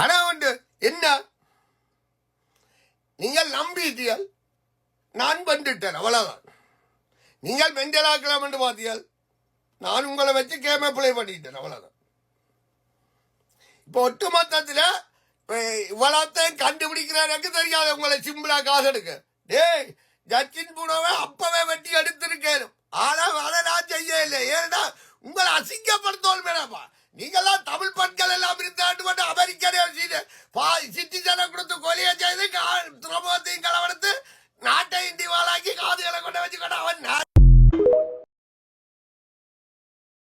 ஆனா உண்டு என்ன நீங்கள் நம்பிட்டீர்கள், நான் வந்துட்டேன், அவ்வளவுதான். நீங்கள் மெண்டலாக்கலாம் என்று பார்த்தீர்கள், நான் உங்களை வச்சு கேமை பிளே பண்ணிட்டேன், அவ்வளவுதான். இப்போ ஒட்டு மொத்தத்தில் இவ்வளோத்தையும் கண்டுபிடிக்கிற எனக்கு தெரியாது உங்களை சிம்பிளா காசு எடுக்க. டேய் ஜட்ஜின் பூனவை அப்பவே வெட்டி எடுத்துரு